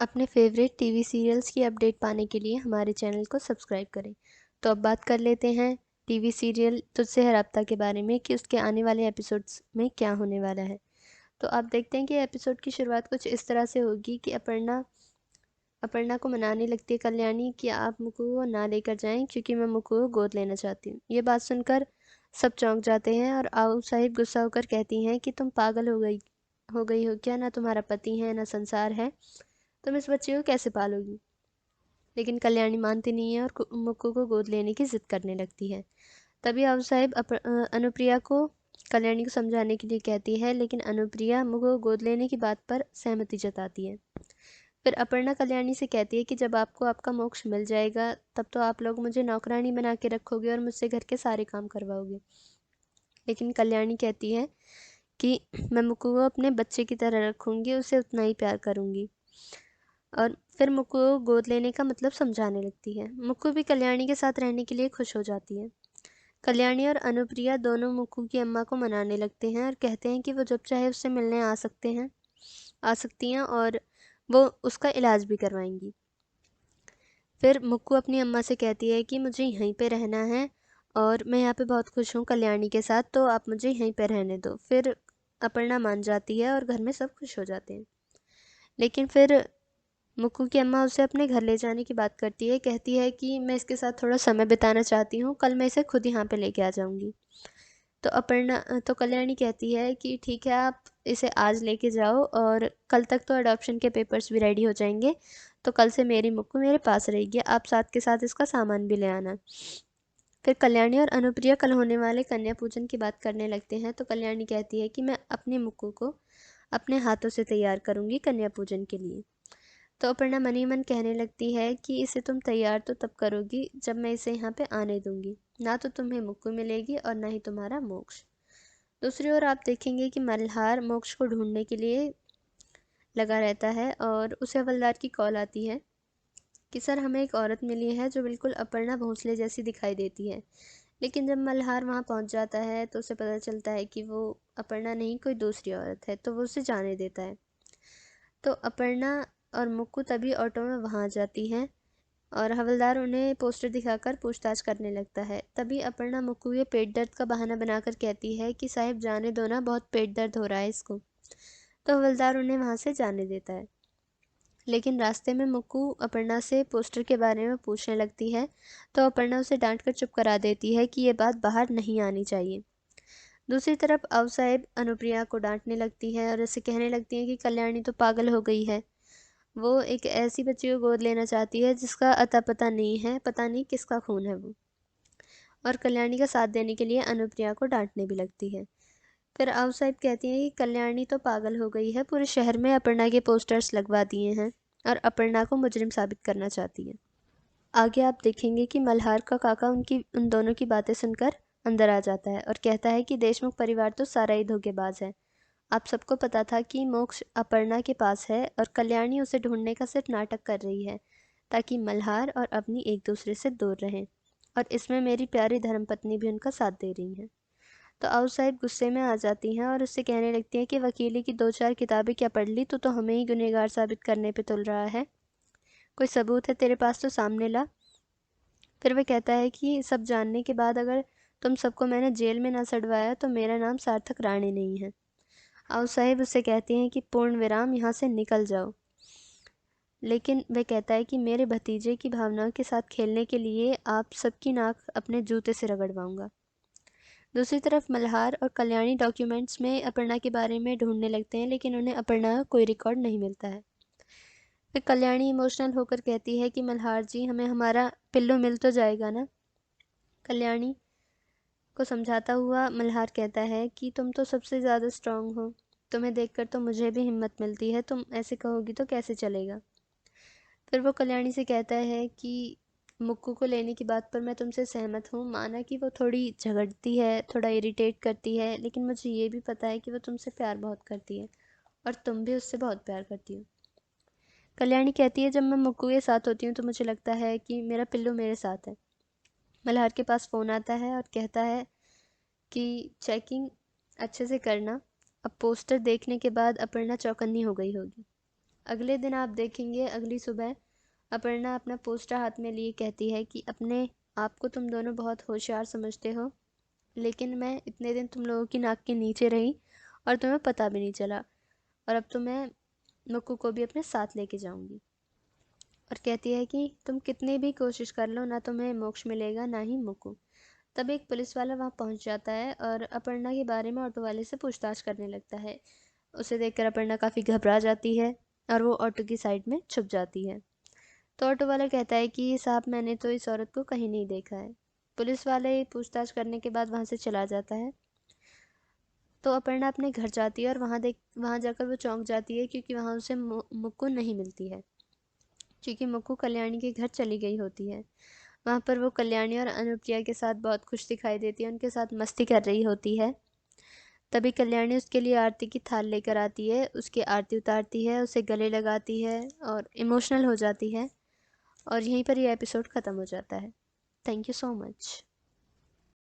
अपने favourite TV serials की update पाने के लिए हमारे चैनल को सब्सक्राइब करें। तो अब बात कर लेते हैं टीवी सीरियल तुझसे है राब्ता के बारे में कि उसके आने वाले एपिसोड्स में क्या होने वाला है। तो आप देखते हैं कि एपिसोड की शुरुआत कुछ इस तरह से होगी कि अपर्णा अपर्णा को मनाने लगती है कल्याणी कि आप मुक्कू को ना लेकर जाएं क्योंकि मैं मुक्कू को गोद लेना चाहती हूँ। ये बात सुनकर सब चौंक जाते हैं और आओ साहिब गुस्सा होकर कहती हैं कि तुम पागल हो गई हो क्या? ना तुम्हारा पति है ना संसार है, तुम इस बच्चे को कैसे पालोगी? लेकिन कल्याणी मानती नहीं है और मुक्कू को गोद लेने की जिद करने लगती है। तभी आओ साहिब अनुप्रिया को कल्याणी को समझाने के लिए कहती है, लेकिन अनुप्रिया मुक्कू को गोद लेने की बात पर सहमति जताती है। फिर अपर्णा कल्याणी से कहती है कि जब आपको आपका मोक्ष मिल जाएगा तब तो आप लोग मुझे नौकरानी बना के रखोगे और मुझसे घर के सारे काम करवाओगे। लेकिन कल्याणी कहती है कि मैं मुक्कू को अपने बच्चे की तरह रखूंगी, उसे उतना ही प्यार करूंगी। और फिर मुक्कू को गोद लेने का मतलब समझाने लगती है। मुक्कू भी कल्याणी के साथ रहने के लिए खुश हो जाती है। कल्याणी और अनुप्रिया दोनों मुक्कू की अम्मा को मनाने लगते हैं और कहते हैं कि वो जब चाहे उससे मिलने आ सकती हैं और वो उसका इलाज भी करवाएंगी। फिर मुक्कू अपनी अम्मा से कहती है कि मुझे यहीं पे रहना है और मैं यहाँ पे बहुत खुश हूँ कल्याणी के साथ, तो आप मुझे यहीं पे रहने दो। फिर अपर्णा मान जाती है और घर में सब खुश हो जाते हैं। लेकिन फिर मुक्कू की अम्मा उसे अपने घर ले जाने की बात करती है, कहती है कि मैं इसके साथ थोड़ा समय बिताना चाहती हूँ, कल मैं इसे खुद यहाँ पे लेके आ जाऊँगी। तो कल्याणी कहती है कि ठीक है, आप इसे आज लेके जाओ और कल तक तो अडॉप्शन के पेपर्स भी रेडी हो जाएंगे, तो कल से मेरी मुक्कू मेरे पास रहेगी, आप साथ के साथ इसका सामान भी ले आना। फिर कल्याणी और अनुप्रिया कल होने वाले कन्या पूजन की बात करने लगते हैं। तो कल्याणी कहती है कि मैं अपनी मुक्कू को अपने हाथों से तैयार करूंगी कन्या पूजन के लिए। तो अपर्णा मन ही मन कहने लगती है कि इसे तुम तैयार तो तब करोगी जब मैं इसे यहाँ पे आने दूंगी, ना तो तुम्हें मुक्कू मिलेगी और ना ही तुम्हारा मोक्ष। दूसरी ओर आप देखेंगे कि मल्हार मोक्ष को ढूंढने के लिए लगा रहता है और उसे हवलदार की कॉल आती है कि सर, हमें एक औरत मिली है जो बिल्कुल अपर्णा भोंसले जैसी दिखाई देती है। लेकिन जब मल्हार वहाँ पहुँच जाता है तो उसे पता चलता है कि वो अपर्णा नहीं, कोई दूसरी औरत है, तो वो उसे जाने देता है। तो अपर्णा और मुक्कू तभी ऑटो में वहाँ जाती हैं और हवलदार उन्हें पोस्टर दिखाकर पूछताछ करने लगता है। तभी अपर्णा मुक्कू के पेट दर्द का बहाना बनाकर कहती है कि साहिब जाने दो ना, बहुत पेट दर्द हो रहा है इसको। तो हवलदार उन्हें वहाँ से जाने देता है। लेकिन रास्ते में मुक्कू अपर्णा से पोस्टर के बारे में पूछने लगती है, तो अपर्णा उसे डांट कर चुप करा देती है कि ये बात बाहर नहीं आनी चाहिए। दूसरी तरफ अव साहिब अनुप्रिया को डांटने लगती है और उसे कहने लगती है कि कल्याणी तो पागल हो गई है, वो एक ऐसी बच्ची को गोद लेना चाहती है जिसका अता पता नहीं है, पता नहीं किसका खून है वो। और कल्याणी का साथ देने के लिए अनुप्रिया को डांटने भी लगती है। फिर अव साहिब कहती हैं कि कल्याणी तो पागल हो गई है, पूरे शहर में अपर्णा के पोस्टर्स लगवा दिए हैं और अपर्णा को मुजरिम साबित करना चाहती है। आगे आप देखेंगे कि मल्हार का काका उन दोनों की बातें सुनकर अंदर आ जाता है और कहता है कि देशमुख परिवार तो सारा ही धोखेबाज है। आप सबको पता था कि मोक्ष अपर्णा के पास है और कल्याणी उसे ढूंढने का सिर्फ नाटक कर रही है ताकि मल्हार और अवनी एक दूसरे से दूर रहें, और इसमें मेरी प्यारी धर्मपत्नी भी उनका साथ दे रही हैं। तो आओ साहिब गुस्से में आ जाती हैं और उससे कहने लगती हैं कि वकीली की 2-4 किताबें क्या पढ़ ली, तो हमें ही गुनहगार साबित करने पे तुल रहा है, कोई सबूत है तेरे पास तो सामने ला। फिर वह कहता है कि सब जानने के बाद अगर तुम सबको मैंने जेल में ना सड़वाया तो मेरा नाम सार्थक राणी नहीं है। आओ साहिब उससे कहती हैं कि पूर्ण विराम, यहाँ से निकल जाओ। लेकिन वह कहता है कि मेरे भतीजे की भावनाओं के साथ खेलने के लिए आप सबकी नाक अपने जूते से रगड़वाऊंगा। दूसरी तरफ मल्हार और कल्याणी डॉक्यूमेंट्स में अपर्णा के बारे में ढूंढने लगते हैं, लेकिन उन्हें अपर्णा का कोई रिकॉर्ड नहीं मिलता है। फिर कल्याणी इमोशनल होकर कहती है कि मल्हार जी, हमें हमारा पिल्लू मिल तो जाएगा ना। कल्याणी को समझाता हुआ मल्हार कहता है कि तुम तो सबसे ज़्यादा स्ट्रांग हो, तुम्हें देखकर तो मुझे भी हिम्मत मिलती है, तुम ऐसे कहोगी तो कैसे चलेगा। फिर वो कल्याणी से कहता है कि मुक्कू को लेने की बात पर मैं तुमसे सहमत हूँ, माना कि वो थोड़ी झगड़ती है, थोड़ा इरिटेट करती है, लेकिन मुझे ये भी पता है कि वो तुमसे प्यार बहुत करती है और तुम भी उससे बहुत प्यार करती हो। कल्याणी कहती है जब मैं मुक्कू के साथ होती हूँ तो मुझे लगता है कि मेरा पिल्लू मेरे साथ है। मल्हार के पास फ़ोन आता है और कहता है कि चेकिंग अच्छे से करना, अब पोस्टर देखने के बाद अपर्णा चौकन्नी हो गई होगी। अगले दिन आप देखेंगे, अगली सुबह अपर्णा अपना पोस्टर हाथ में लिए कहती है कि अपने आप को तुम दोनों बहुत होशियार समझते हो, लेकिन मैं इतने दिन तुम लोगों की नाक के नीचे रही और तुम्हें पता भी नहीं चला, और अब तो मैं मुक्कू को भी अपने साथ लेके जाऊंगी। और कहती है कि तुम कितनी भी कोशिश कर लो, ना तुम्हें मोक्ष मिलेगा ना ही मुक्कू। तब एक पुलिस वाला वहाँ पहुँच जाता है और अपर्णा के बारे में ऑटो वाले से पूछताछ करने लगता है। उसे देखकर अपर्णा काफ़ी घबरा जाती है और वो ऑटो की साइड में छुप जाती है। तो ऑटो वाला कहता है कि साहब, मैंने तो इस औरत को कहीं नहीं देखा है। पुलिस वाले पूछताछ करने के बाद वहाँ से चला जाता है। तो अपर्णा अपने घर जाती है और वहाँ जाकर वो चौंक जाती है, क्योंकि वहाँ उसे मुक्कू नहीं मिलती है, क्योंकि मुक्कू कल्याणी के घर चली गई होती है। वहाँ पर वो कल्याणी और अनुप्रिया के साथ बहुत खुश दिखाई देती है, उनके साथ मस्ती कर रही होती है। तभी कल्याणी उसके लिए आरती की थाल लेकर आती है, उसकी आरती उतारती है, उसे गले लगाती है और इमोशनल हो जाती है। और यहीं पर यह एपिसोड ख़त्म हो जाता है। Thank you so much.